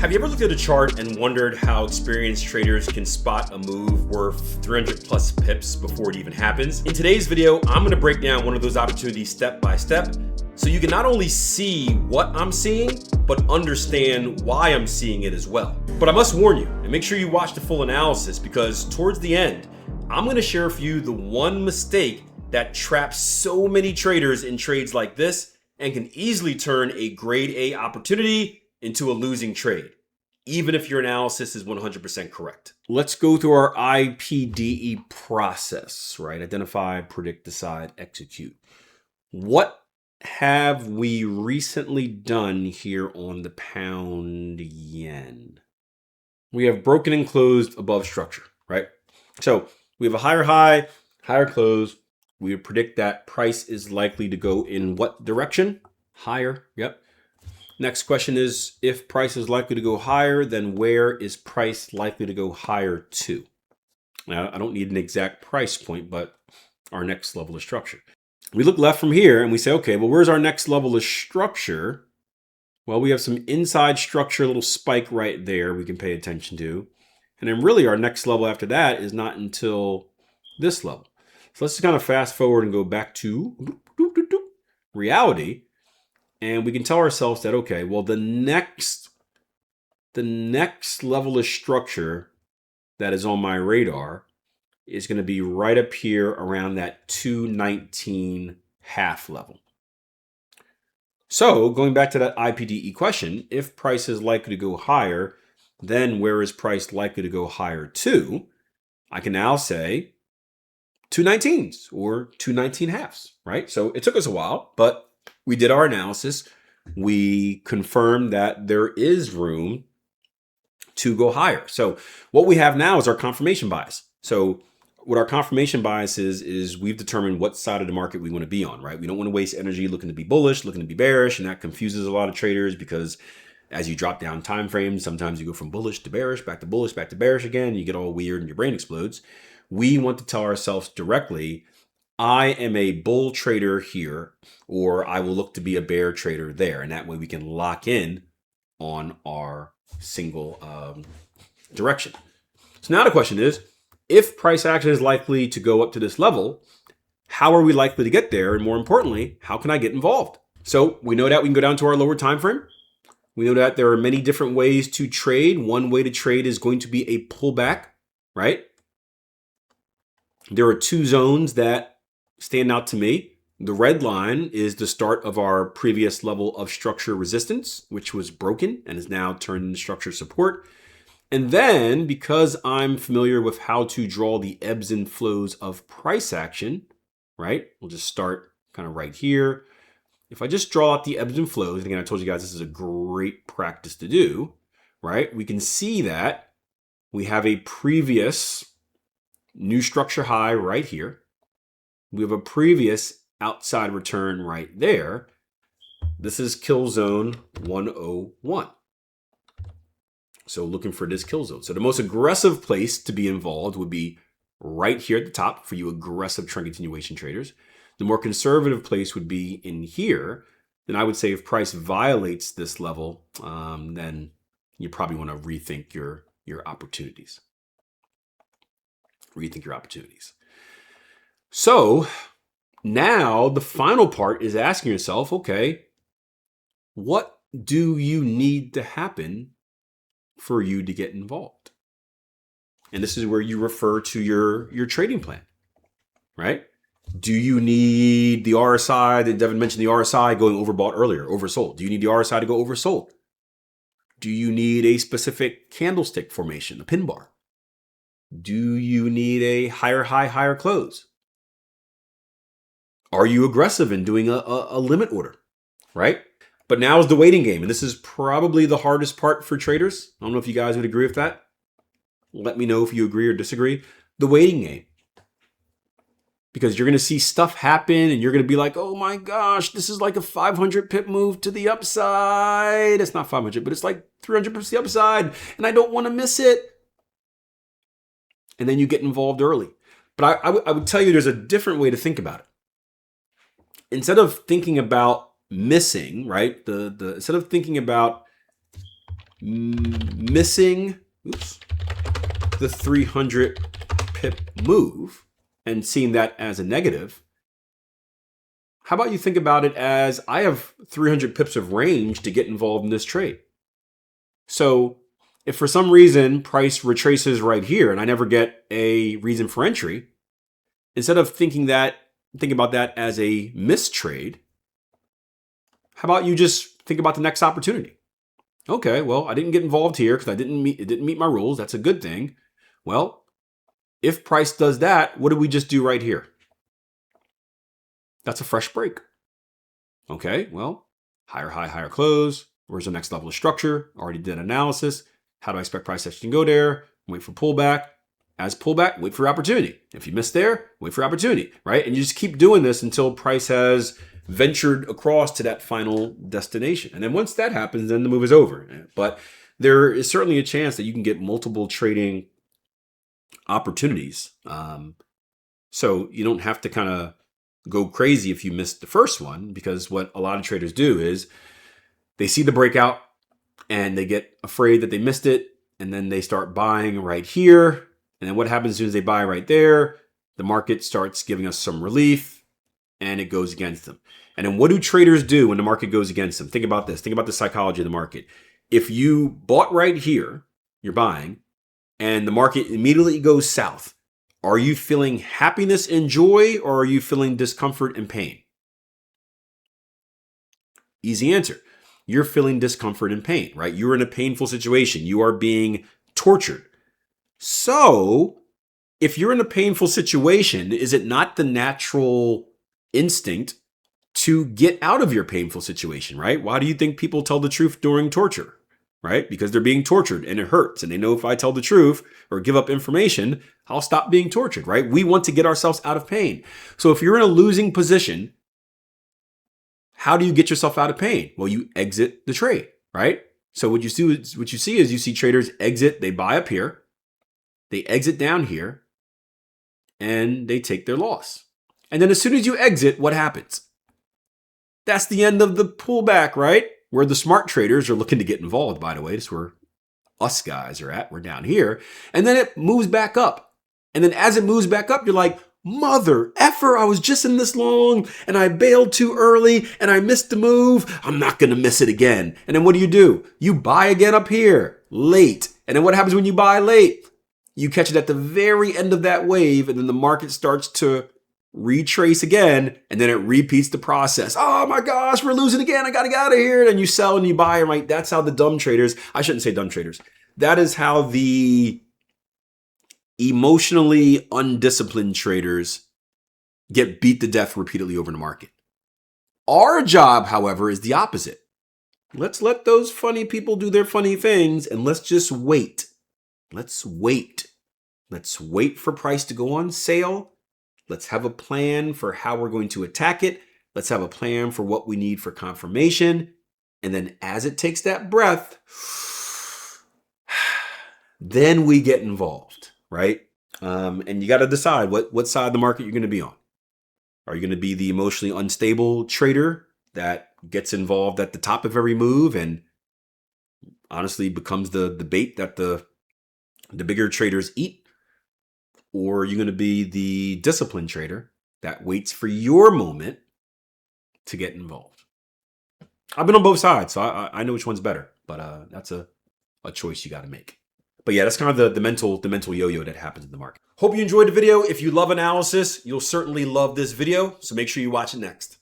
Have you ever looked at a chart and wondered how experienced traders can spot a move worth 300 plus pips before it even happens? In today's video, I'm going to break down one of those opportunities step by step so you can not only see what I'm seeing, but understand why I'm seeing it as well. But I must warn you, and make sure you watch the full analysis, because towards the end, I'm going to share with you the one mistake that traps so many traders in trades like this and can easily turn a grade A opportunity into a losing trade, even if your analysis is 100% correct. Let's go through our IPDE process, right? Identify, predict, decide, execute. What have we recently done here on the pound yen? We have broken and closed above structure, right? So we have a higher high, higher close. We would predict that price is likely to go in what direction? Higher, yep. Next question is, if price is likely to go higher, then where is price likely to go higher to? Now, I don't need an exact price point, but our next level of structure. We look left from here and we say, okay, well, where's our next level of structure? Well, we have some inside structure, a little spike right there we can pay attention to. And then really our next level after that is not until this level. So let's just kind of fast forward and go back to reality. And we can tell ourselves that, okay, well, the next level of structure that is on my radar is going to be right up here around that 219 half level. So going back to that IPDE question, if price is likely to go higher, then where is price likely to go higher to? I can now say 219s or 219 halves, right? So it took us a while, but we did our analysis. We confirmed that there is room to go higher. So what we have now is our confirmation bias. So what our confirmation bias is we've determined what side of the market we want to be on, right? We don't want to waste energy looking to be bullish, looking to be bearish, and that confuses a lot of traders because as you drop down time frames, sometimes you go from bullish to bearish, back to bullish, back to bearish again. You get all weird and your brain explodes. We want to tell ourselves directly, I am a bull trader here, or I will look to be a bear trader there. And that way we can lock in on our single direction. So now the question is, if price action is likely to go up to this level, how are we likely to get there? And more importantly, how can I get involved? So we know that we can go down to our lower time frame. We know that there are many different ways to trade. One way to trade is going to be a pullback, right? There are two zones that stand out to me. The red line is the start of our previous level of structure resistance, which was broken and is now turned into structure support. And then because I'm familiar with how to draw the ebbs and flows of price action, right? We'll just start kind of right here. If I just draw out the ebbs and flows, and again, I told you guys this is a great practice to do, right? We can see that we have a previous new structure high right here. We have a previous outside return right there. This is kill zone 101. So looking for this kill zone. So the most aggressive place to be involved would be right here at the top for you aggressive trend continuation traders. The more conservative place would be in here. Then I would say if price violates this level, then you probably want to rethink your opportunities. Rethink your opportunities. So now the final part is asking yourself, okay, what do you need to happen for you to get involved? And this is where you refer to your trading plan, right? Do you need the RSI that Devin mentioned, the RSI going overbought earlier, oversold? Do you need the RSI to go oversold? Do you need a specific candlestick formation, a pin bar? Do you need a higher high, higher close? Are you aggressive in doing a limit order, right? But now is the waiting game. And this is probably the hardest part for traders. I don't know if you guys would agree with that. Let me know if you agree or disagree. The waiting game. Because you're going to see stuff happen and you're going to be like, oh my gosh, this is like a 500 pip move to the upside. It's not 500, but it's like 300 pips to the upside. And I don't want to miss it. And then you get involved early. But I would tell you there's a different way to think about it. Instead of thinking about missing, right? Instead of thinking about missing the 300 pip move and seeing that as a negative, how about you think about it as I have 300 pips of range to get involved in this trade. So if for some reason price retraces right here and I never get a reason for entry, instead of think about that as a missed trade, how about you just think about the next opportunity? Okay, well, I didn't get involved here because it didn't meet my rules. That's a good thing. Well, if price does that, what did we just do right here? That's a fresh break. Okay, well, higher high, higher close. Where's the next level of structure? Already did analysis. How do I expect price action to go there? Wait for pullback. As pullback, wait for opportunity. If you miss there, wait for opportunity, right? And you just keep doing this until price has ventured across to that final destination. And then once that happens, then the move is over. But there is certainly a chance that you can get multiple trading opportunities. So you don't have to kind of go crazy if you missed the first one, because what a lot of traders do is they see the breakout and they get afraid that they missed it. And then they start buying right here. And then what happens as soon as they buy right there, the market starts giving us some relief and it goes against them. And then what do traders do when the market goes against them? Think about this. Think about the psychology of the market. If you bought right here, you're buying, and the market immediately goes south, are you feeling happiness and joy, or are you feeling discomfort and pain? Easy answer. You're feeling discomfort and pain, right? You're in a painful situation. You are being tortured. So if you're in a painful situation, is it not the natural instinct to get out of your painful situation, right? Why do you think people tell the truth during torture, right? Because they're being tortured and it hurts. And they know if I tell the truth or give up information, I'll stop being tortured, right? We want to get ourselves out of pain. So if you're in a losing position, how do you get yourself out of pain? Well, you exit the trade, right? So what you see is traders exit, they buy up here, they exit down here, and they take their loss. And then as soon as you exit, what happens? That's the end of the pullback, right? Where the smart traders are looking to get involved, by the way. That's where us guys are at. We're down here. And then it moves back up. And then as it moves back up, you're like, mother effer, I was just in this long and I bailed too early and I missed the move. I'm not going to miss it again. And then what do? You buy again up here, late. And then what happens when you buy late? You catch it at the very end of that wave, and then the market starts to retrace again, and then it repeats the process. Oh my gosh, we're losing again. I got to get out of here. And then you sell and you buy, right? That's how the dumb traders, I shouldn't say dumb traders. That is how the emotionally undisciplined traders get beat to death repeatedly over the market. Our job, however, is the opposite. Let's let those funny people do their funny things, and let's just wait. Let's wait. Let's wait for price to go on sale. Let's have a plan for how we're going to attack it. Let's have a plan for what we need for confirmation. And then as it takes that breath, then we get involved, right? And you got to decide what side of the market you're going to be on. Are you going to be the emotionally unstable trader that gets involved at the top of every move and honestly becomes the bait that the bigger traders eat? Or are you going to be the disciplined trader that waits for your moment to get involved? I've been on both sides, so I know which one's better, but that's a choice you got to make. But yeah, that's kind of the mental yo-yo that happens in the market. Hope you enjoyed the video. If you love analysis, you'll certainly love this video, so make sure you watch it next.